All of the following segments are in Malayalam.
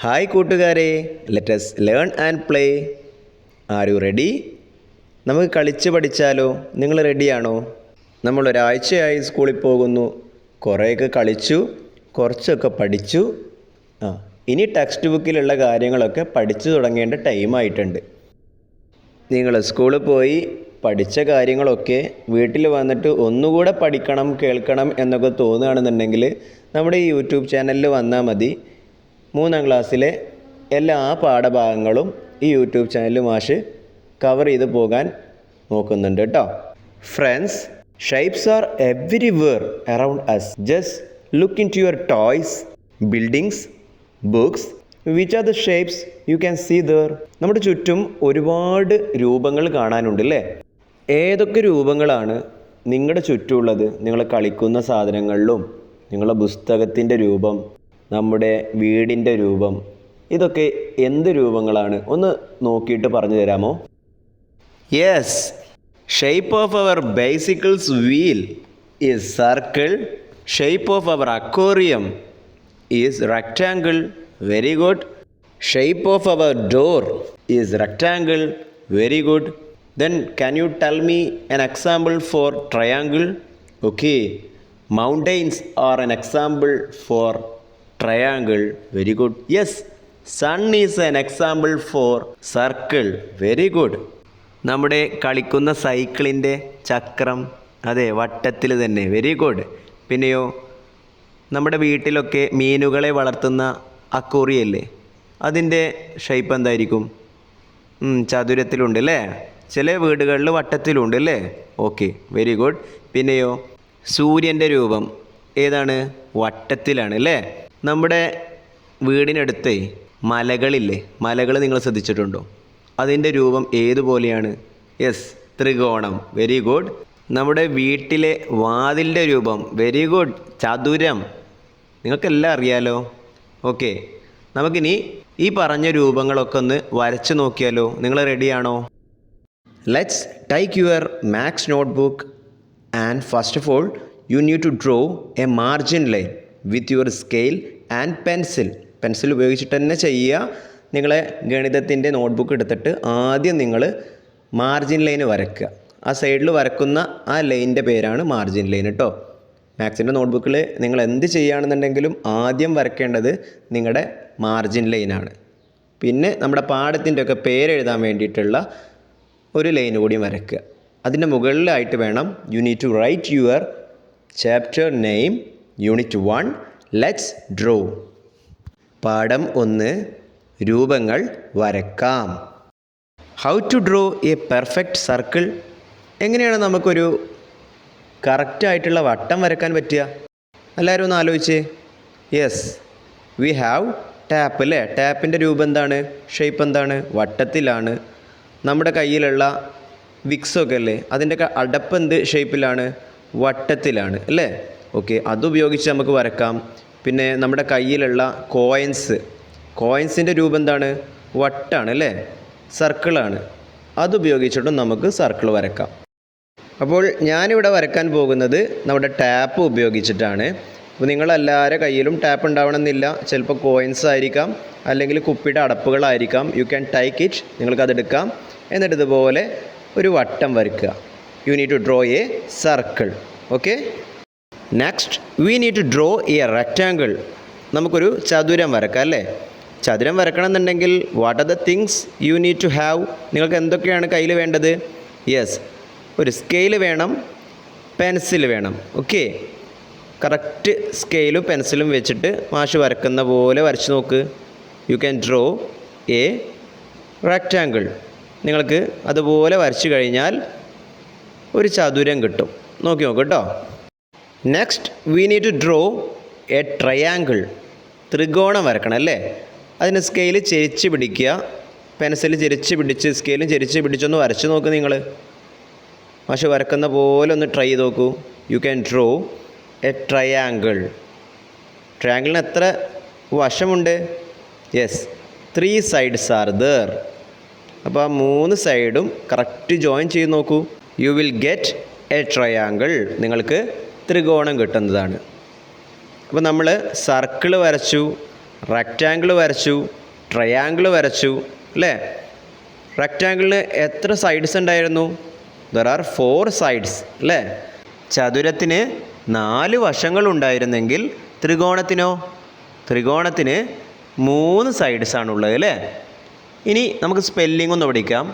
ഹായ് കൂട്ടുകാരെ, let's learn and play. Are you ready? നമുക്ക് കളിച്ച് പഠിച്ചാലോ? നിങ്ങൾ റെഡിയാണോ? നമ്മൾ ഒരാഴ്ചയായി സ്കൂളിൽ പോകുന്നു. കുറേയൊക്കെ കളിച്ചു, കുറച്ചൊക്കെ പഠിച്ചു. ഇനി ടെക്സ്റ്റ് ബുക്കിലുള്ള കാര്യങ്ങളൊക്കെ പഠിച്ചു തുടങ്ങേണ്ട ടൈമായിട്ടുണ്ട്. നിങ്ങൾ സ്കൂളിൽ പോയി പഠിച്ച കാര്യങ്ങളൊക്കെ വീട്ടിൽ വന്നിട്ട് ഒന്നുകൂടെ പഠിക്കണം, കേൾക്കണം എന്നൊക്കെ തോന്നുകയാണെന്നുണ്ടെങ്കിൽ നമ്മുടെ ഈ യൂട്യൂബ് ചാനലിൽ വന്നാൽ മതി. 3ാം ക്ലാസ്സിലെ എല്ലാ പാഠഭാഗങ്ങളും ഈ യൂട്യൂബ് ചാനലിൽ മാഷ് കവർ ചെയ്ത് പോകാൻ നോക്കുന്നുണ്ട് കേട്ടോ. Friends, shapes are everywhere around us. Just look into your toys, buildings, books. Which are the shapes you can see there? നമ്മുടെ ചുറ്റും ഒരുപാട് രൂപങ്ങൾ കാണാനുണ്ട് അല്ലേ? ഏതൊക്കെ രൂപങ്ങളാണ് നിങ്ങളുടെ ചുറ്റുമുള്ളത്? നിങ്ങൾ കളിക്കുന്ന സാധനങ്ങളിലും, നിങ്ങളുടെ പുസ്തകത്തിൻ്റെ രൂപം, നമ്മുടെ വീടിൻ്റെ രൂപം, ഇതൊക്കെ എന്ത് രൂപങ്ങളാണ്? ഒന്ന് നോക്കിയിട്ട് പറഞ്ഞു തരാമോ? Yes, shape of our bicycles wheel is circle. Shape of our aquarium is rectangle. Very good. Shape of our door is rectangle. Very good. Then can you tell me an example for triangle? Okay, mountains are an example for triangle. Very good. Yes, sun is an example for circle. Very good. നമ്മുടെ കളിക്കുന്ന സൈക്കിളിൻ്റെ ചക്രം, അതെ, വട്ടത്തിൽ തന്നെ. Very good. പിന്നെയോ, നമ്മുടെ വീട്ടിലൊക്കെ മീനുകളെ വളർത്തുന്ന അക്വേറിയല്ലേ, അതിൻ്റെ ഷേപ്പ് എന്തായിരിക്കും? ചതുരത്തിലുണ്ട് അല്ലേ? ചില വീടുകളിൽ വട്ടത്തിലുണ്ട് അല്ലേ? Okay, very good. പിന്നെയോ, സൂര്യൻ്റെ രൂപം ഏതാണ്? വട്ടത്തിലാണ് അല്ലേ? നമ്മുടെ വീടിനടുത്തേ മലകളില്ലേ, മലകൾ നിങ്ങൾ ശ്രദ്ധിച്ചിട്ടുണ്ടോ? അതിൻ്റെ രൂപം ഏതുപോലെയാണ്? യെസ്, ത്രികോണം. Very good. നമ്മുടെ വീട്ടിലെ വാതിലിൻ്റെ രൂപം, വെരി ഗുഡ്, ചതുരം. നിങ്ങൾക്കെല്ലാം അറിയാലോ. ഓക്കെ, നമുക്കിനി ഈ പറഞ്ഞ രൂപങ്ങളൊക്കെ ഒന്ന് വരച്ച് നോക്കിയാലോ? നിങ്ങൾ റെഡിയാണോ? Let's take your maths notebook, and first of all you need to draw a margin line with your scale and pencil. Pencil ഉപയോഗിച്ചിട്ട് തന്നെ ചെയ്യുക. നിങ്ങളെ ഗണിതത്തിൻ്റെ നോട്ട്ബുക്ക് എടുത്തിട്ട് ആദ്യം നിങ്ങൾ മാർജിൻ ലൈൻ വരയ്ക്കുക. ആ സൈഡിൽ വരക്കുന്ന ആ ലൈനിൻ്റെ പേരാണ് മാർജിൻ ലൈൻ കേട്ടോ. മാത്സിൻ്റെ നോട്ട്ബുക്കിൽ നിങ്ങൾ എന്ത് ചെയ്യുകയാണെന്നുണ്ടെങ്കിലും ആദ്യം വരയ്ക്കേണ്ടത് നിങ്ങളുടെ മാർജിൻ ലൈനാണ്. പിന്നെ നമ്മുടെ പാഠത്തിൻ്റെ ഒക്കെ പേരെഴുതാൻ വേണ്ടിയിട്ടുള്ള ഒരു ലൈൻ കൂടി വരയ്ക്കുക. അതിൻ്റെ മുകളിലായിട്ട് വേണം you need to write your chapter name. Unit 1, let's draw. പാഠം 1, രൂപങ്ങൾ വരക്കാം. How to draw a perfect circle. എങ്ങനെയാണ് നമുക്കൊരു കറക്റ്റായിട്ടുള്ള വട്ടം വരക്കാൻ പറ്റുക? എല്ലാവരും ഒന്ന് ആലോചിച്ചേ. യെസ്, വി ഹാവ് ടാപ്പ് അല്ലേ? ടാപ്പിൻ്റെ രൂപം എന്താണ്? ഷേപ്പ് എന്താണ്? വട്ടത്തിലാണ്. നമ്മുടെ കയ്യിലുള്ള വിക്സൊക്കെ അല്ലേ, അതിൻ്റെയൊക്കെ അടപ്പ് എന്ത് ഷേപ്പിലാണ്? വട്ടത്തിലാണ് അല്ലേ? ഓക്കെ, അതുപയോഗിച്ച് നമുക്ക് വരക്കാം. പിന്നെ നമ്മുടെ കയ്യിലുള്ള കോയിൻസിൻ്റെ രൂപം എന്താണ്? വട്ടാണ് അല്ലേ? സർക്കിളാണ്. അതുപയോഗിച്ചിട്ടും നമുക്ക് സർക്കിൾ വരക്കാം. അപ്പോൾ ഞാനിവിടെ വരക്കാൻ പോകുന്നത് നമ്മുടെ ടാപ്പ് ഉപയോഗിച്ചിട്ടാണ്. അപ്പോൾ നിങ്ങളെല്ലാവരുടെ കയ്യിലും ടാപ്പ് ഉണ്ടാവണമെന്നില്ല. ചിലപ്പോൾ കോയിൻസ് ആയിരിക്കാം, അല്ലെങ്കിൽ കുപ്പിയുടെ അടപ്പുകളായിരിക്കാം. You can take it. നിങ്ങൾക്കതെടുക്കാം. എന്നിട്ട് ഇതുപോലെ ഒരു വട്ടം വരയ്ക്കുക. You need to draw a circle. Okay, next we need to draw a rectangle. നമുക്കൊരു ചതുരം വരക്കാം അല്ലേ? ചതുരം വരക്കണം എന്നുണ്ടെങ്കിൽ what are the things you need to have? നിങ്ങൾക്ക് എന്തൊക്കെയാണ് കയ്യിൽ വേണ്ടത്? യെസ്, ഒരു സ്കെയിൽ വേണം, പെൻസിൽ വേണം. ഓക്കെ, കറക്റ്റ് സ്കെയിലും പെൻസിലും വെച്ചിട്ട് മാഷ് വരക്കുന്ന പോലെ വരച്ച് നോക്ക്. U can draw a rectangle. നിങ്ങൾക്ക് അതുപോലെ വരച്ചു കഴിഞ്ഞാൽ ഒരു ചതുരം കിട്ടും. നോക്കി നോക്ക് കേട്ടോ. Next we need to draw a triangle. ത്രികോണം വരക്കണം അല്ലേ? അതിന് സ്കെയിൽ ചെരിച്ച് പിടിക്കുക, പെൻസിൽ ചെരിച്ച് പിടിച്ച് സ്കെയിലും ചെരിച്ച് പിടിച്ചൊന്ന് വരച്ച് നോക്ക്. നിങ്ങൾ മാഷ് വരക്കുന്ന പോലെ ഒന്ന് ട്രൈ ചെയ്ത് നോക്കൂ. You can draw a triangle. ട്രയാങ്കിളിന് എത്ര വശമുണ്ട്? Yes, 3 sides are there. അപ്പോൾ ആ 3 സൈഡും കറക്റ്റ് ജോയിൻ ചെയ്ത് നോക്കൂ. You will get a triangle. നിങ്ങൾക്ക് ത്രികോണം കിട്ടുന്നതാണ്. അപ്പോൾ നമ്മൾ സർക്കിൾ വരച്ചു, റെക്റ്റാങ്കിൾ വരച്ചു, ട്രയാങ്കിൾ വരച്ചു അല്ലേ? റെക്റ്റാങ്കിളിന് എത്ര സൈഡ്സ് ഉണ്ടായിരുന്നു? ദർ ആർ 4 സൈഡ്സ് അല്ലേ? ചതുരത്തിന് 4 വശങ്ങളുണ്ടായിരുന്നെങ്കിൽ ത്രികോണത്തിനോ? ത്രികോണത്തിന് 3 സൈഡ്സ് ആണുള്ളത് അല്ലേ? ഇനി നമുക്ക് സ്പെല്ലിംഗ് ഒന്ന് പഠിക്കാം.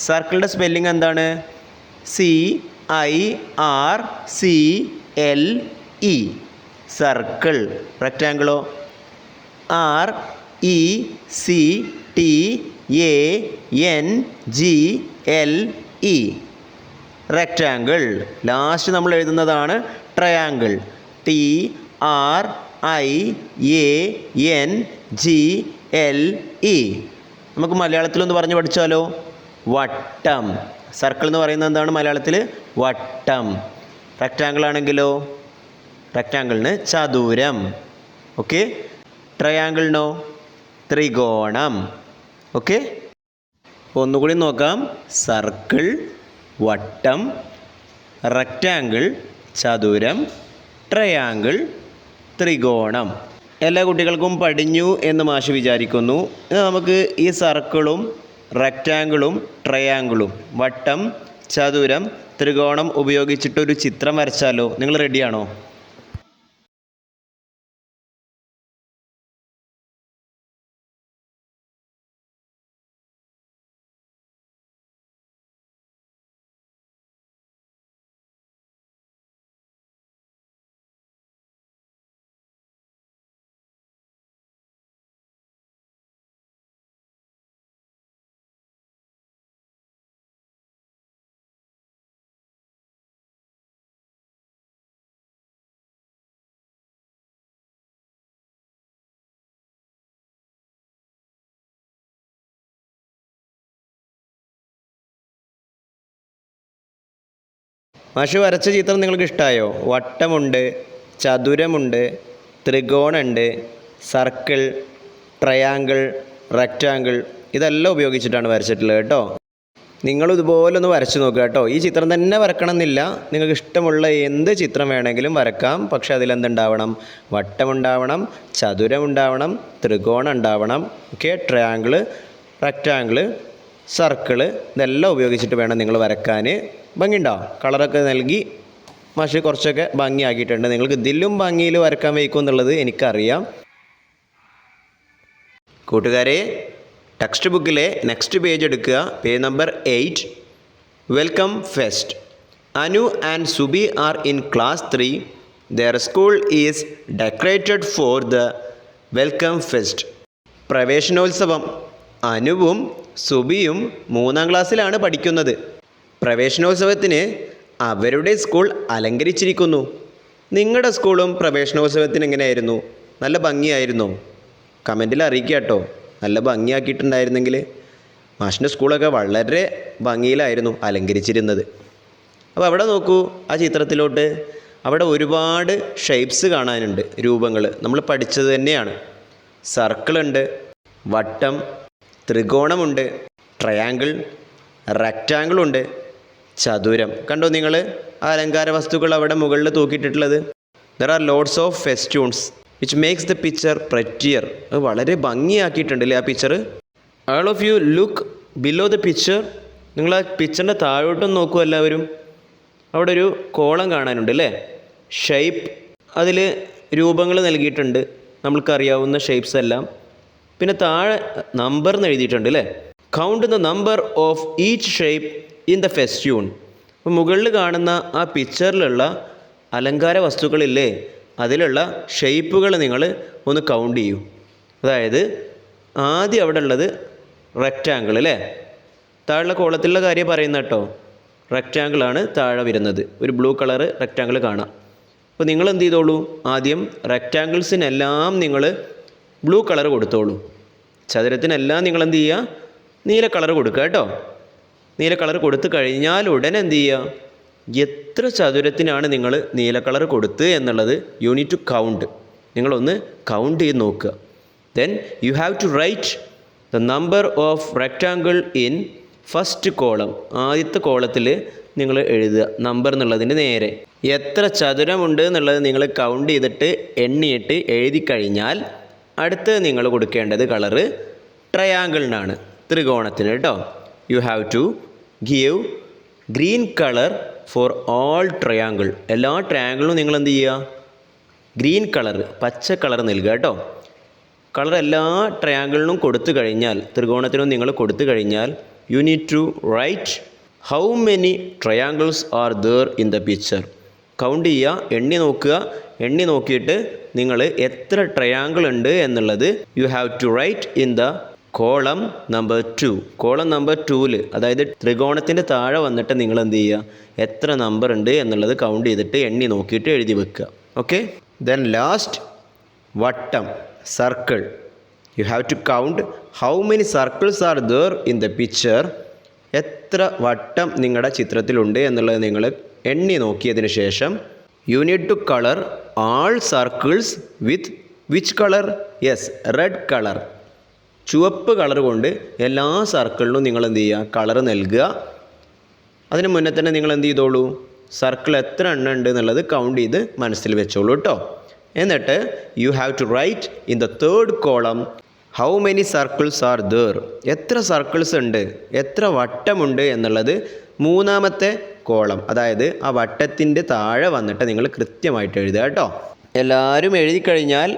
സർക്കിളിൻ്റെ സ്പെല്ലിംഗ് എന്താണ്? CIRCLE, circle. റെക്റ്റാങ്കിളോ? RECTANGLE, rectangle. ലാസ്റ്റ് നമ്മൾ എഴുതുന്നതാണ് ട്രയാങ്കിൾ. TRIANGLE. നമുക്ക് മലയാളത്തിലൊന്ന് പറഞ്ഞ് പഠിച്ചാലോ? വട്ടം. സർക്കിൾ എന്ന് പറയുന്നത് എന്താണ് മലയാളത്തിൽ? വട്ടം. റെക്റ്റാങ്കിൾ ആണെങ്കിലോ? റെക്റ്റാങ്കിളിന് ചതുരം. ഓക്കെ. ട്രയാങ്കിളിനോ? ത്രികോണം. ഓക്കെ. ഒന്നുകൂടി നോക്കാം. സർക്കിൾ, വട്ടം, റെക്റ്റാങ്കിൾ, ചതുരം, ട്രയാങ്കിൾ, ത്രികോണം. എല്ലാ കുട്ടികൾക്കും പഠിഞ്ഞു എന്ന് മാഷ് വിചാരിക്കുന്നു. നമുക്ക് ഈ സർക്കിളും റെക്റ്റാങ്കിളും ട്രയാങ്കിളും വട്ടം, ചതുരം, ത്രികോണം ഉപയോഗിച്ചിട്ടൊരു ചിത്രം വരച്ചാലോ? നിങ്ങൾ റെഡിയാണോ? മാഷ് വരച്ച ചിത്രം നിങ്ങൾക്ക് ഇഷ്ടമായോ? വട്ടമുണ്ട്, ചതുരമുണ്ട്, ത്രികോണമുണ്ട്, സർക്കിൾ, ട്രയാങ്കിൾ, റെക്റ്റാങ്കിൾ, ഇതെല്ലാം ഉപയോഗിച്ചിട്ടാണ് വരച്ചിട്ടുള്ളത് കേട്ടോ. നിങ്ങളും ഇതുപോലെ ഒന്ന് വരച്ച് നോക്കുക കേട്ടോ. ഈ ചിത്രം തന്നെ വരക്കണം എന്നില്ല, നിങ്ങൾക്ക് ഇഷ്ടമുള്ള എന്ത് ചിത്രം വേണമെങ്കിലും വരക്കാം. പക്ഷേ അതിലെന്തുണ്ടാവണം? വട്ടമുണ്ടാവണം, ചതുരമുണ്ടാവണം, ത്രികോണം ഉണ്ടാവണം. ഓക്കെ. ട്രയാങ്കിൾ, റെക്റ്റാങ്കിൾ, സർക്കിൾ, ഇതെല്ലാം ഉപയോഗിച്ചിട്ട് വേണം നിങ്ങൾ വരക്കാൻ. ഭംഗിയുണ്ടോ? കളറൊക്കെ നൽകി മാഷ് കുറച്ചൊക്കെ ഭംഗിയാക്കിയിട്ടുണ്ട്. നിങ്ങൾക്ക് ഇതിലും ഭംഗിയിൽ വരക്കാൻ വയ്ക്കും എന്നുള്ളത് എനിക്കറിയാം. കൂട്ടുകാരെ, ടെക്സ്റ്റ് ബുക്കിലെ നെക്സ്റ്റ് പേജ് എടുക്കുക. Page number 8. Welcome fest. Anu and Subi are in class 3. Their school is decorated for the welcome fest. പ്രവേശനോത്സവം. അനുവും സുബിയും 3-ാം ക്ലാസ്സിലാണ് പഠിക്കുന്നത്. പ്രവേശനോത്സവത്തിന് അവരുടെ സ്കൂൾ അലങ്കരിച്ചിരിക്കുന്നു. നിങ്ങളുടെ സ്കൂളും പ്രവേശനോത്സവത്തിന് എങ്ങനെയായിരുന്നു? നല്ല ഭംഗിയായിരുന്നോ? കമൻറ്റിൽ അറിയിക്കുക കേട്ടോ. നല്ല ഭംഗിയാക്കിയിട്ടുണ്ടായിരുന്നെങ്കിൽ. മാഷിൻ്റെ സ്കൂളൊക്കെ വളരെ ഭംഗിയിലായിരുന്നു അലങ്കരിച്ചിരുന്നത്. അപ്പോൾ അവിടെ നോക്കൂ, ആ ചിത്രത്തിലോട്ട്. അവിടെ ഒരുപാട് ഷേപ്സ് കാണാനുണ്ട്, രൂപങ്ങൾ. നമ്മൾ പഠിച്ചത് തന്നെയാണ്. സർക്കിളുണ്ട്, വട്ടം, ത്രികോണമുണ്ട്, ട്രയാങ്കിൾ, റെക്റ്റാങ്കിളുണ്ട്, ചതുരം. കണ്ടോ നിങ്ങൾ ആ അലങ്കാര വസ്തുക്കൾ അവിടെ മുകളിൽ തൂക്കിയിട്ടിട്ടുള്ളത്? There are lots of festoons which makes the picture prettier. അത് വളരെ ഭംഗിയാക്കിയിട്ടുണ്ടല്ലേ ആ picture. All of you look below the picture. നിങ്ങൾ ആ പിക്ചറിൻ്റെ താഴോട്ടും നോക്കൂ എല്ലാവരും. അവിടെ ഒരു കോളം കാണാനുണ്ട് അല്ലേ? ഷേപ്പ്. അതിൽ രൂപങ്ങൾ നൽകിയിട്ടുണ്ട്, നമ്മൾക്കറിയാവുന്ന ഷേപ്സ് എല്ലാം. പിന്നെ താഴെ നമ്പർ എന്ന് എഴുതിയിട്ടുണ്ട് അല്ലേ? Count the number of each shape in the festoon. അപ്പോൾ മുകളിൽ കാണുന്ന ആ പിക്ചറിലുള്ള അലങ്കാര വസ്തുക്കളില്ലേ, അതിലുള്ള ഷേപ്പുകൾ നിങ്ങൾ ഒന്ന് കൗണ്ട് ചെയ്യൂ. അതായത് ആദ്യം അവിടെ ഉള്ളത് റെക്റ്റാങ്കിൾ അല്ലേ? താഴെ കോളത്തിലുള്ള കാര്യം പറയുന്ന കേട്ടോ. റെക്റ്റാങ്കിളാണ് താഴെ വരുന്നത്. ഒരു ബ്ലൂ കളറ് റെക്റ്റാങ്കിൾ കാണാം. അപ്പോൾ നിങ്ങൾ എന്ത് ചെയ്തോളൂ? ആദ്യം റെക്റ്റാങ്കിൾസിനെല്ലാം നിങ്ങൾ ബ്ലൂ കളർ കൊടുത്തോളൂ. ചതുരത്തിനെല്ലാം നിങ്ങൾ എന്ത് ചെയ്യുക? നീല കളർ കൊടുക്കുക കേട്ടോ. നീല കളർ കൊടുത്തു കഴിഞ്ഞാൽ ഉടനെ എന്ത് ചെയ്യുക? എത്ര ചതുരത്തിനാണ് നിങ്ങൾ നീല കളർ കൊടുത്ത് എന്നുള്ളത് യു നീഡ് ടു കൗണ്ട്. നിങ്ങളൊന്ന് കൗണ്ട് ചെയ്ത് നോക്കുക. Then you have to write the number of rectangle in first column. ആദ്യത്തെ കോളത്തിൽ നിങ്ങൾ എഴുതുക നമ്പർ എന്നുള്ളതിൻ്റെ നേരെ. എത്ര ചതുരമുണ്ട് എന്നുള്ളത് നിങ്ങൾ കൗണ്ട് ചെയ്തിട്ട് എണ്ണിയിട്ട് എഴുതി കഴിഞ്ഞാൽ അടുത്ത് നിങ്ങൾ കൊടുക്കേണ്ടത് കളറ് ട്രയാങ്കിളിനാണ്, ത്രികോണത്തിന് കേട്ടോ. You have to give green colour for all triangle. എല്ലാ ട്രയാങ്കിളിനും നിങ്ങൾ എന്ത് ചെയ്യുക? ഗ്രീൻ കളർ, പച്ച കളർ നൽകുക കേട്ടോ. കളർ എല്ലാ ട്രയാങ്കിളിനും കൊടുത്തു കഴിഞ്ഞാൽ, ത്രികോണത്തിനും നിങ്ങൾ കൊടുത്തു കഴിഞ്ഞാൽ, you need to write how many triangles are there in the picture. Count ചെയ്യുക, എണ്ണി നോക്കുക. എണ്ണി നോക്കിയിട്ട് നിങ്ങൾ എത്ര ട്രയാങ്കിൾ ഉണ്ട് എന്നുള്ളത് you have to write in the column number 2. Column number 2-ൽ, അതായത് ത്രികോണത്തിൻ്റെ താഴെ വന്നിട്ട് നിങ്ങൾ എന്ത് ചെയ്യുക? എത്ര നമ്പർ ഉണ്ട് എന്നുള്ളത് കൗണ്ട് ചെയ്തിട്ട് എണ്ണി നോക്കിയിട്ട് എഴുതി വെക്കുക. ഓക്കെ. ദെൻ ലാസ്റ്റ് വട്ടം, circle. You have to count how many circles are there in the picture. എത്ര വട്ടം നിങ്ങളുടെ ചിത്രത്തിലുണ്ട് എന്നുള്ളത് നിങ്ങൾ എണ്ണി നോക്കിയതിന് ശേഷം you need to colour all circles with which colour? Yes, red colour. ചുവപ്പ് കളർ കൊണ്ട് എല്ലാ സർക്കിളിനും നിങ്ങൾ എന്ത് ചെയ്യുക? കളർ നൽകുക. അതിന് മുന്നേ തന്നെ നിങ്ങൾ എന്ത് ചെയ്തോളൂ? സർക്കിൾ എത്ര എണ്ണം ഉണ്ട് എന്നുള്ളത് കൗണ്ട് ചെയ്ത് മനസ്സിൽ വെച്ചോളൂ കേട്ടോ. എന്നിട്ട് you have to write in the third column how many circles are there. എത്ര സർക്കിൾസ് ഉണ്ട്, എത്ര വട്ടമുണ്ട് എന്നുള്ളത് മൂന്നാമത്തെ കോളം, അതായത് ആ വട്ടത്തിൻ്റെ താഴെ വന്നിട്ട് നിങ്ങൾ കൃത്യമായിട്ട് എഴുതുക കേട്ടോ. എല്ലാവരും എഴുതി കഴിഞ്ഞാൽ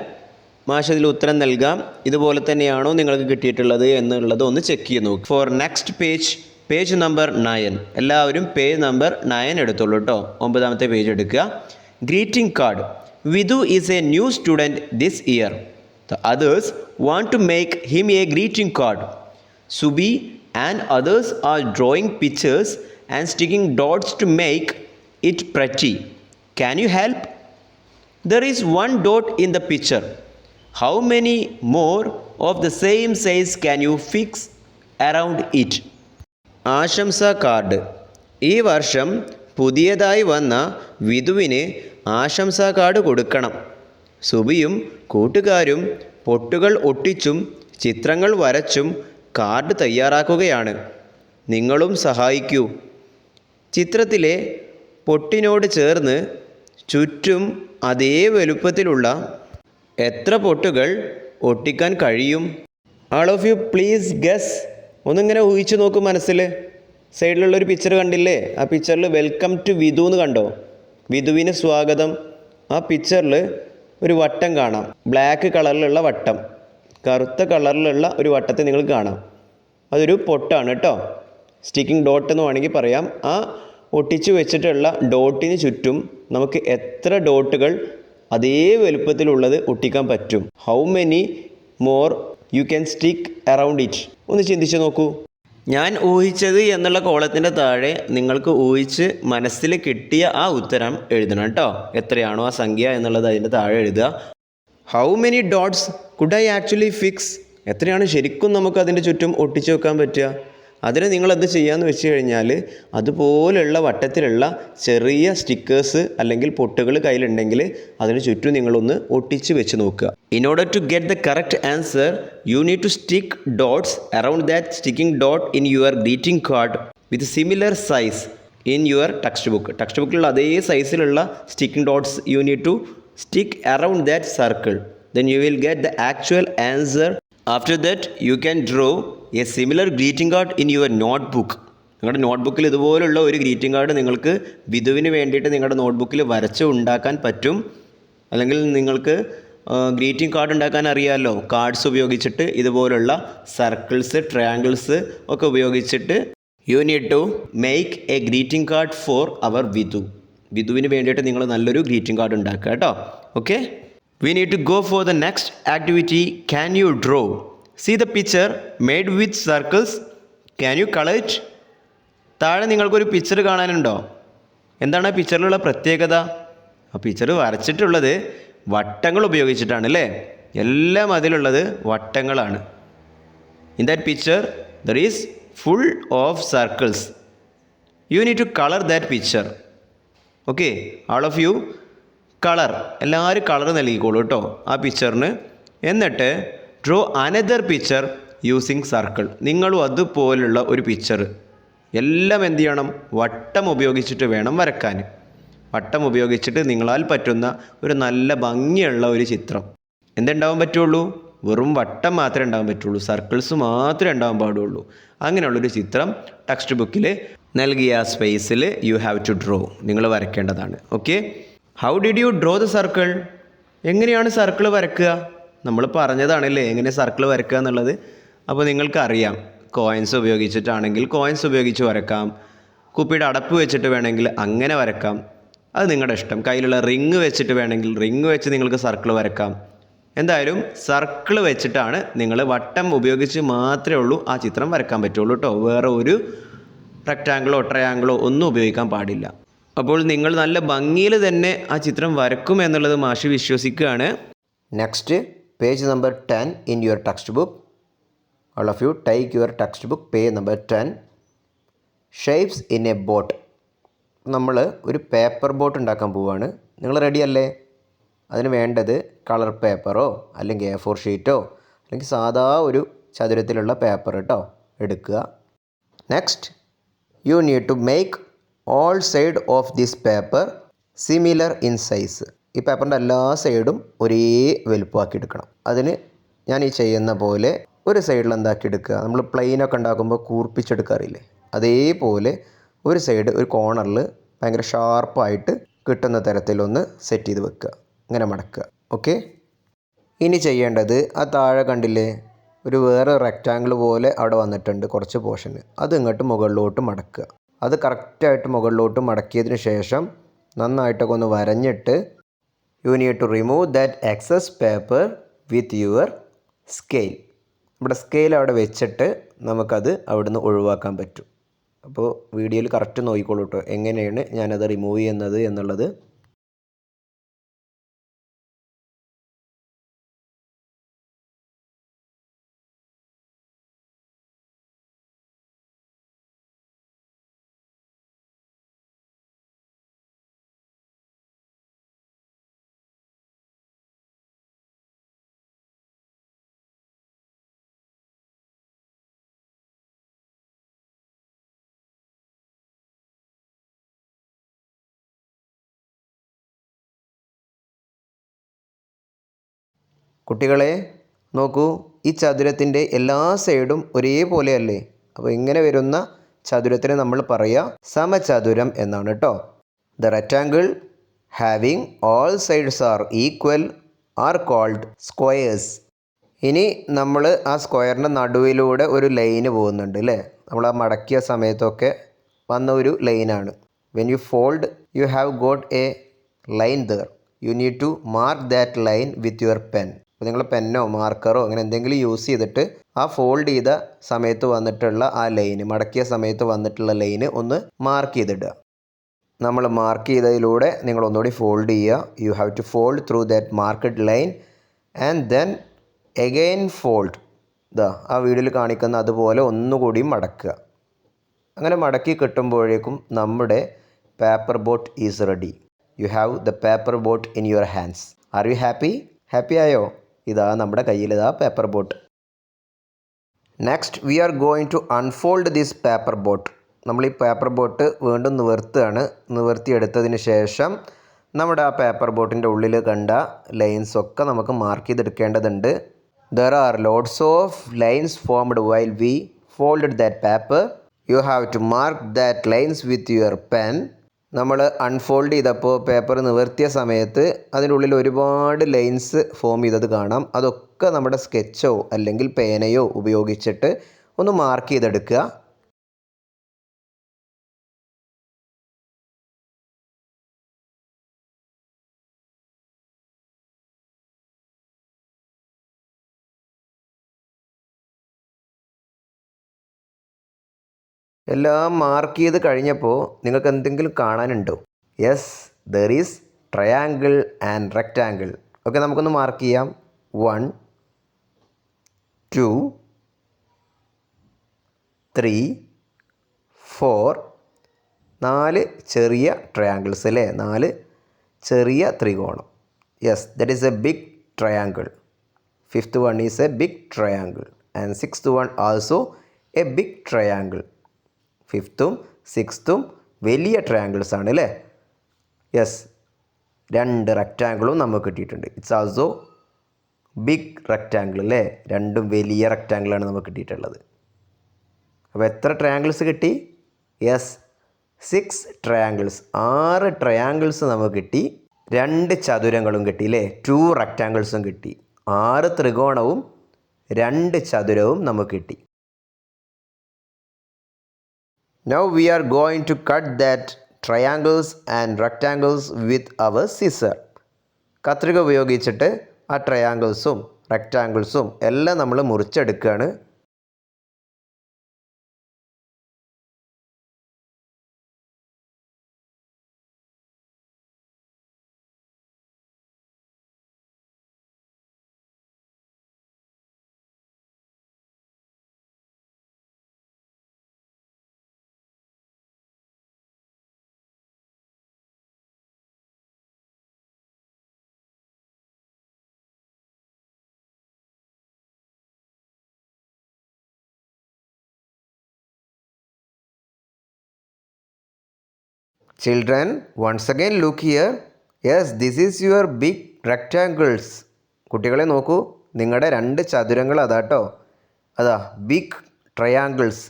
മാഷതിൽ ഉത്തരം നൽകാം. ഇതുപോലെ തന്നെയാണോ നിങ്ങൾക്ക് കിട്ടിയിട്ടുള്ളത് എന്നുള്ളത് ഒന്ന് ചെക്ക് ചെയ്ത് നോക്കുക. For next page number 9. എല്ലാവരും പേജ് നമ്പർ 9 എടുത്തോളൂ കേട്ടോ. 9ാമത്തെ പേജ് എടുക്കുക. Greeting card. Vidhu is a new student this year. The others want to make him a greeting card. Subi and others are drawing pictures and sticking dots to make it pretty. Can you help? There is one dot in the picture. How many more of the same size can you fix around it? ആശംസാ കാർഡ്. ഈ വർഷം പുതിയതായി വന്ന വിധുവിന് ആശംസാ കാർഡ് കൊടുക്കണം. സുബിയും കൂട്ടുകാരും പൊട്ടുകൾ ഒട്ടിച്ചും ചിത്രങ്ങൾ വരച്ചും കാർഡ് തയ്യാറാക്കുകയാണ്. നിങ്ങളും സഹായിക്കൂ. ചിത്രത്തിലെ പൊട്ടിനോട് ചേർന്ന് ചുറ്റും അതേ വലുപ്പത്തിലുള്ള എത്ര പൊട്ടുകൾ ഒട്ടിക്കാൻ കഴിയും? ആൾ ഓഫ് യു പ്ലീസ് ഗസ്. ഒന്നിങ്ങനെ ഊഹിച്ചു നോക്കും മനസ്സിൽ. സൈഡിലുള്ളൊരു പിക്ചർ കണ്ടില്ലേ? ആ പിക്ചറിൽ വെൽക്കം ടു വിധു എന്ന് കണ്ടോ? വിധുവിന് സ്വാഗതം. ആ പിക്ചറിൽ ഒരു വട്ടം കാണാം, ബ്ലാക്ക് കളറിലുള്ള വട്ടം, കറുത്ത കളറിലുള്ള ഒരു വട്ടത്തെ നിങ്ങൾ കാണാം. അതൊരു പൊട്ടാണ് കേട്ടോ. സ്റ്റിക്കിംഗ് ഡോട്ട് എന്ന് വേണമെങ്കിൽ പറയാം. ആ ഒട്ടിച്ചു വെച്ചിട്ടുള്ള ഡോട്ടിന് ചുറ്റും നമുക്ക് എത്ര ഡോട്ടുകൾ അതേ വലുപ്പത്തിലുള്ളത് ഒട്ടിക്കാൻ പറ്റും? How many more you can stick around it? ഒന്ന് ചിന്തിച്ച് നോക്കൂ. ഞാൻ ഊഹിച്ചത് എന്നുള്ള കോളത്തിൻ്റെ താഴെ നിങ്ങൾക്ക് ഊഹിച്ച് മനസ്സിൽ കിട്ടിയ ആ ഉത്തരം എഴുതണം കേട്ടോ. എത്രയാണോ ആ സംഖ്യ എന്നുള്ളത് അതിൻ്റെ താഴെ എഴുതുക. How many dots could I actually fix? എത്രയാണ് ശരിക്കും നമുക്ക് അതിൻ്റെ ചുറ്റും ഒട്ടിച്ചു വെക്കാൻ പറ്റുക? അതിന് നിങ്ങൾ എന്ത് ചെയ്യാമെന്ന് വെച്ച് കഴിഞ്ഞാൽ അതുപോലുള്ള വട്ടത്തിലുള്ള ചെറിയ സ്റ്റിക്കേഴ്സ് അല്ലെങ്കിൽ പൊട്ടുകൾ കയ്യിലുണ്ടെങ്കിൽ അതിന് ചുറ്റും നിങ്ങളൊന്ന് ഒട്ടിച്ച് വെച്ച് നോക്കുക. In order to get the correct answer you need to stick dots around that sticking dot in your greeting card with similar size in your text book. Text ബുക്കിലുള്ള അതേ സൈസിലുള്ള sticking dots you need to stick around that circle. Then you will get the actual answer. After that, you can draw a similar greeting card in your notebook. നിങ്ങളുടെ നോട്ട്ബുക്കിൽ ഇതുപോലുള്ള ഒരു ഗ്രീറ്റിംഗ് കാർഡ് നിങ്ങൾക്ക് വിധുവിന് വേണ്ടിയിട്ട് നിങ്ങളുടെ നോട്ട്ബുക്കിൽ വരച്ച് ഉണ്ടാക്കാൻ പറ്റും. അല്ലെങ്കിൽ നിങ്ങൾക്ക് ഗ്രീറ്റിംഗ് കാർഡ് ഉണ്ടാക്കാൻ അറിയാമല്ലോ. കാർഡ്സ് ഉപയോഗിച്ചിട്ട് ഇതുപോലുള്ള സർക്കിൾസ്, ട്രയാങ്കിൾസ് ഒക്കെ ഉപയോഗിച്ചിട്ട് you need to make a greeting card for our Vidhu. വിധുവിന് വേണ്ടിയിട്ട് നിങ്ങൾ നല്ലൊരു ഗ്രീറ്റിംഗ് കാർഡ് ഉണ്ടാക്കുക കേട്ടോ. Okay. We need to go for the next activity. Can you draw? See the picture made with circles. Can you color it? താഴെ നിങ്ങൾക്കൊരു പിക്ചർ കാണാനുണ്ടോ? എന്താണ് ആ പിക്ചറിലുള്ള പ്രത്യേകത? ആ പിക്ചർ വരച്ചിട്ടുള്ളത് വട്ടങ്ങൾ ഉപയോഗിച്ചിട്ടാണ് അല്ലേ? എല്ലാം അതിലുള്ളത് വട്ടങ്ങളാണ്. In that picture there is full of circles. You need to color that picture. Okay, all of you colour, എല്ലാവരും കളർ നൽകിക്കോളൂ കേട്ടോ ആ പിക്ചറിന്. എന്നിട്ട് draw another picture using circle. നിങ്ങളും അതുപോലുള്ള ഒരു പിക്ചർ എല്ലാം എന്ത് ചെയ്യണം? വട്ടം ഉപയോഗിച്ചിട്ട് വേണം വരക്കാൻ. വട്ടം ഉപയോഗിച്ചിട്ട് നിങ്ങളാൽ പറ്റുന്ന ഒരു നല്ല ഭംഗിയുള്ള ഒരു ചിത്രം എന്തുണ്ടാവാൻ പറ്റുള്ളൂ? വെറും വട്ടം മാത്രമേ ഉണ്ടാകാൻ പറ്റുള്ളൂ, സർക്കിൾസ് മാത്രമേ ഉണ്ടാകാൻ പാടുള്ളൂ. അങ്ങനെയുള്ളൊരു ചിത്രം ടെക്സ്റ്റ് ബുക്കിൽ നൽകിയ സ്പേസിൽ യു ഹാവ് ടു ഡ്രോ, നിങ്ങൾ വരയ്ക്കേണ്ടതാണ്. Okay, how did you draw the circle? എങ്ങനെയാണ് സർക്കിൾ വരയ്ക്കുക? നമ്മൾ പറഞ്ഞതാണല്ലേ എങ്ങനെ സർക്കിൾ വരയ്ക്കുക എന്നുള്ളത്. അപ്പോൾ നിങ്ങൾക്കറിയാം, കോയിൻസ് ഉപയോഗിച്ചിട്ടാണെങ്കിൽ കോയിൻസ് ഉപയോഗിച്ച് വരക്കാം, കുപ്പിയുടെ അടപ്പ് വെച്ചിട്ട് വേണമെങ്കിൽ അങ്ങനെ വരക്കാം, അത് നിങ്ങളുടെ ഇഷ്ടം. കയ്യിലുള്ള റിങ് വെച്ചിട്ട് വേണമെങ്കിൽ റിങ് വെച്ച് നിങ്ങൾക്ക് സർക്കിൾ വരക്കാം. എന്തായാലും സർക്കിൾ വെച്ചിട്ടാണ് നിങ്ങൾ, വട്ടം ഉപയോഗിച്ച് മാത്രമേ ഉള്ളൂ ആ ചിത്രം വരക്കാൻ പറ്റുള്ളൂ കേട്ടോ. വേറെ ഒരു റെക്റ്റാങ്കിളോ ട്രയാങ്കിളോ ഒന്നും ഉപയോഗിക്കാൻ പാടില്ല. അപ്പോൾ നിങ്ങൾ നല്ല ഭംഗിയിൽ തന്നെ ആ ചിത്രം വരക്കും എന്നുള്ളത് മാഷ് വിശ്വസിക്കുകയാണ്. Next page number 10 in your text book. All of you take your text book, page number 10. Shapes in A boat. നമ്മൾ ഒരു പേപ്പർ ബോട്ട് ഉണ്ടാക്കാൻ പോവുകയാണ്. നിങ്ങൾ റെഡി അല്ലേ? അതിന് വേണ്ടത് കളർ പേപ്പറോ അല്ലെങ്കിൽ A4 ഷീറ്റോ അല്ലെങ്കിൽ സാധാ ഒരു ചതുരത്തിലുള്ള പേപ്പർ കേട്ടോ എടുക്കുക. Next you need to make all side of this paper similar in size. ഈ പേപ്പറിൻ്റെ എല്ലാ സൈഡും ഒരേ വലുപ്പമാക്കി എടുക്കണം. അതിന് ഞാൻ ഈ ചെയ്യുന്ന പോലെ ഒരു സൈഡിൽ എന്താക്കി എടുക്കുക, നമ്മൾ പ്ലെയിനൊക്കെ ഉണ്ടാക്കുമ്പോൾ കൂർപ്പിച്ചെടുക്കാറില്ലേ, അതേപോലെ ഒരു സൈഡ് ഒരു കോർണറിൽ ഭയങ്കര ഷാർപ്പായിട്ട് കിട്ടുന്ന തരത്തിലൊന്ന് സെറ്റ് ചെയ്ത് വെക്കുക, ഇങ്ങനെ മടക്കുക. ഓക്കെ, ഇനി ചെയ്യേണ്ടത് ആ താഴെ കണ്ടില്ലേ ഒരു വേറെ റെക്റ്റാങ്കിൾ പോലെ അവിടെ വന്നിട്ടുണ്ട് കുറച്ച് പോർഷന്, അത് ഇങ്ങോട്ട് മുകളിലോട്ട് മടക്കുക. അത് കറക്റ്റായിട്ട് മുകളിലോട്ട് മടക്കിയതിന് ശേഷം നന്നായിട്ടൊക്കെ ഒന്ന് വരഞ്ഞിട്ട് you need to remove that excess paper with your scale. നമ്മുടെ സ്കെയിൽ അവിടെ വെച്ചിട്ട് നമുക്കത് അവിടുന്ന് ഒഴിവാക്കാൻ പറ്റും. അപ്പോൾ വീഡിയോയിൽ കറക്റ്റ് നോക്കിക്കോളൂ കേട്ടോ എങ്ങനെയാണ് ഞാനത് റിമൂവ് ചെയ്യുന്നത് എന്നുള്ളത്. കുട്ടികളെ നോക്കൂ, ഈ ചതുരത്തിൻ്റെ എല്ലാ സൈഡും ഒരേപോലെയല്ലേ? അപ്പോൾ ഇങ്ങനെ വരുന്ന ചതുരത്തിന് നമ്മൾ പറയുക സമചതുരം എന്നാണ് കേട്ടോ. The rectangle having all sides are equal are called squares. ഇനി നമ്മൾ ആ സ്ക്വയറിൻ്റെ നടുവിലൂടെ ഒരു ലൈന് പോകുന്നുണ്ട് അല്ലേ? നമ്മൾ ആ മടക്കിയ സമയത്തൊക്കെ വന്ന ഒരു ലൈനാണ്. When you fold you have got a line there. You need to mark that line with your pen. അപ്പോൾ നിങ്ങൾ പെന്നോ മാർക്കറോ അങ്ങനെ എന്തെങ്കിലും യൂസ് ചെയ്തിട്ട് ആ ഫോൾഡ് ചെയ്ത സമയത്ത് വന്നിട്ടുള്ള ആ ലൈന്, മടക്കിയ സമയത്ത് വന്നിട്ടുള്ള ലൈന് ഒന്ന് മാർക്ക് ചെയ്തിടുക. നമ്മൾ മാർക്ക് ചെയ്തതിലൂടെ നിങ്ങൾ ഒന്നുകൂടി ഫോൾഡ് ചെയ്യുക. You have to fold through that marked line and then again fold. ആ വീഡിയോയിൽ കാണിക്കുന്ന അതുപോലെ ഒന്നുകൂടി മടക്കുക. അങ്ങനെ മടക്കി കിട്ടുമ്പോഴേക്കും നമ്മുടെ paper boat is ready. You have the paper boat in your hands. Are you happy? Happy ആയോ? ഇതാ നമ്മുടെ കയ്യിൽ ഇതാ paper boat. Next we are going to unfold this paper boat. നമ്മൾ ഈ പേപ്പർ ബോട്ട് വീണ്ടും നിവർത്തുകയാണ്. നിവർത്തിയെടുത്തതിന് ശേഷം നമ്മുടെ ആ പേപ്പർ ബോട്ടിൻ്റെ ഉള്ളിൽ കണ്ട ലൈൻസൊക്കെ നമുക്ക് മാർക്ക് ചെയ്തെടുക്കേണ്ടതുണ്ട്. There are loads of lines formed while we folded that paper. You have to mark that lines with your pen. നമ്മൾ അൺഫോൾഡ് ചെയ്തപ്പോൾ പേപ്പർ നിവർത്തിയ സമയത്ത് അതിൻ്റെ ഉള്ളിൽ ഒരുപാട് ലൈൻസ് ഫോം ചെയ്തത് കാണാം. അതൊക്കെ നമ്മുടെ സ്കെച്ചോ അല്ലെങ്കിൽ പേനയോ ഉപയോഗിച്ചിട്ട് ഒന്ന് മാർക്ക് ചെയ്തെടുക്കുക. എല്ലാം മാർക്ക് ചെയ്ത് കഴിഞ്ഞപ്പോൾ നിങ്ങൾക്ക് എന്തെങ്കിലും കാണാനുണ്ടോ? Yes, there is triangle and rectangle. Okay, നമുക്കൊന്ന് മാർക്ക് ചെയ്യാം. 1 2 3 4 4 ചെറിയ ട്രയാങ്കിൾസ് അല്ലേ? 4 ചെറിയ ത്രികോണം. Yes, that is a big triangle. 5th one is a big triangle and 6th one also a big triangle. 5th 6th വലിയ ട്രയാങ്കിൾസ് ആണ് അല്ലേ? യെസ്, 2 റെക്റ്റാങ്കിളും നമുക്ക് കിട്ടിയിട്ടുണ്ട്. ഇറ്റ്സ് ആൾസോ ബിഗ് റെക്റ്റാങ്കിൾ അല്ലേ, രണ്ടും വലിയ റെക്റ്റാങ്കിളാണ് നമുക്ക് കിട്ടിയിട്ടുള്ളത്. അപ്പോൾ എത്ര ട്രയാങ്കിൾസ് കിട്ടി? യെസ്, 6 ട്രയാങ്കിൾസ്, 6 ട്രയാങ്കിൾസ് നമുക്ക് കിട്ടി. 2 ചതുരങ്ങളും കിട്ടി അല്ലേ, 2 റെക്റ്റാങ്കിൾസും കിട്ടി. 6 ത്രികോണവും 2 ചതുരവും നമുക്ക് കിട്ടി. Now we are going to cut that triangles and rectangles with our scissor. കത്രിക ഉപയോഗിച്ചിട്ട് ആ ട്രയാങ്കിൾസും റെക്റ്റാങ്കിൾസും എല്ലാം നമ്മൾ മുറിച്ചെടുക്കുകയാണ്. Children, once again look here. Yes, this is your big rectangles. കുട്ടികളെ നോക്കൂ, നിങ്ങളുടെ 2 ചതുരങ്ങൾ അതാട്ടോ. അതാ ബിഗ് ട്രയാങ്കിൾസ്,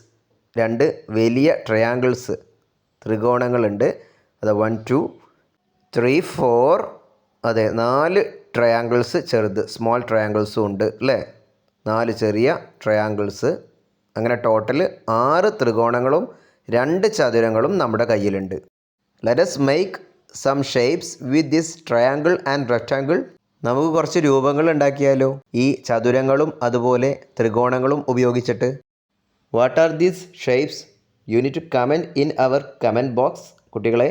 2 വലിയ ട്രയാങ്കിൾസ്, ത്രികോണങ്ങളുണ്ട്. അതാ 1 2 3 4, അതെ 4 ട്രയാങ്കിൾസ് ചെറുത്, സ്മോൾ ട്രയാങ്കിൾസും ഉണ്ട് അല്ലേ, 4 ചെറിയ ട്രയാങ്കിൾസ്. അങ്ങനെ ടോട്ടൽ 6 ത്രികോണങ്ങളും 2 ചതുരങ്ങളും നമ്മുടെ കയ്യിലുണ്ട്. Let us make some shapes with this triangle and rectangle. നമുക്ക് കുറച്ച് രൂപങ്ങൾ ഉണ്ടാക്കിയാലോ ഈ ചതുരങ്ങളും അതുപോലെ ത്രികോണങ്ങളും ഉപയോഗിച്ചിട്ട്. What are these shapes? You need to comment in our comment box. കുട്ടികളെ,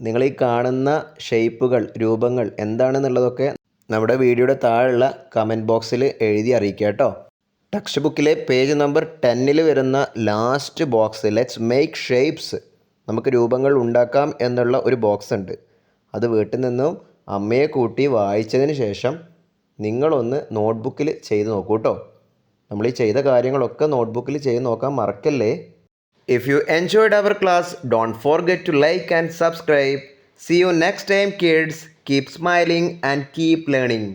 നിങ്ങൾ ഈ കാണുന്ന ഷേപ്പുകൾ, രൂപങ്ങൾ എന്താണെന്നുള്ളതൊക്കെ നമ്മുടെ വീഡിയോയുടെ താഴെയുള്ള കമൻറ്റ് ബോക്സിൽ എഴുതി അറിയിക്കുക കേട്ടോ. ടെക്സ്റ്റ് ബുക്കിലെ പേജ് നമ്പർ 10 വരുന്ന last box let's make shapes, നമുക്ക് രൂപങ്ങൾ ഉണ്ടാക്കാം എന്നുള്ള ഒരു ബോക്സ് ഉണ്ട്. അത് വീട്ടിൽ നിന്നും അമ്മയെ കൂട്ടി വായിച്ചതിന് ശേഷം നിങ്ങളൊന്ന് നോട്ട്ബുക്കിൽ ചെയ്ത് നോക്കൂ കേട്ടോ. നമ്മൾ ഈ ചെയ്ത കാര്യങ്ങളൊക്കെ നോട്ട്ബുക്കിൽ ചെയ്ത് നോക്കാൻ മറക്കല്ലേ. If you enjoyed our class, don't forget to like and subscribe. See you next time kids. Keep smiling and keep learning.